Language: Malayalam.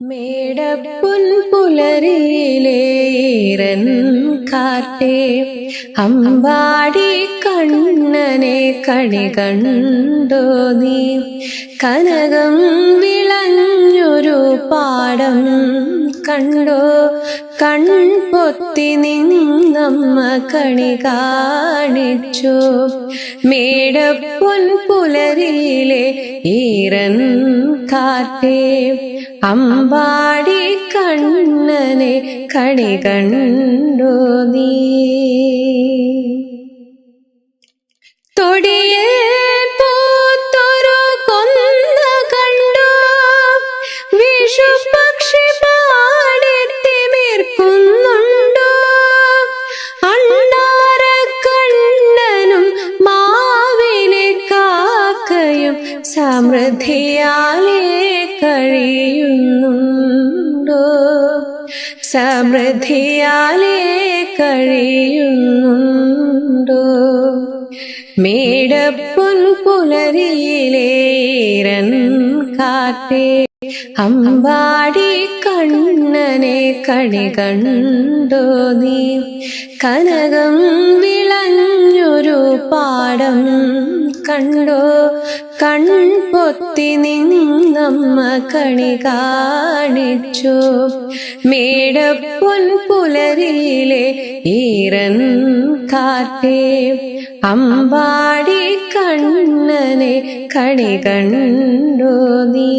മേടപ്പുൻ പുലരിയിലെ ഈറൻ കാറ്റേ, അമ്പാടി കണ്ണനെ കണി കണ്ടോ നീ? കനകം വിളഞ്ഞൊരു പാടം കണ്ടോ? കൺപൊത്തി നിന്നമ്മ കണി കാണിച്ചു. മേടപ്പൊൻ പുലരിയിലെ ഈറൻ കാറ്റേ, അമ്പാടി കണ്ണനെ കണി കണ്ടോ നീ? തൊടിയിൽ പൂത്തൊരു കൊന്ന കണ്ടോ? വിഷുപക്ഷി പാടിത്തിമിർക്കുന്നുണ്ടോ? അണ്ണാരക്കണ്ണനും മാവിലെ കാക്കയും സമൃദ്ധിയാലേ കഴിയുന്നുണ്ടോ? സമൃദ്ധിയാലേ കഴിയുന്നുണ്ടോ? മേടപ്പൊൻ പുലരിയിലെ ഈറൻ കാറ്റേ, അമ്പാടി കണ്ണനെ കണി കണ്ടോ നീ? കനകം വിളഞ്ഞൊരു പാടം കണ്ടോ? കൺപൊത്തി നിന്നമ്മ കണി കാണിച്ചു. മേടപ്പൊൻ പുലരിയിലെ ഈറൻ കാറ്റേ, അമ്പാടി കണ്ണനെ കണി കണ്ടോ നീ?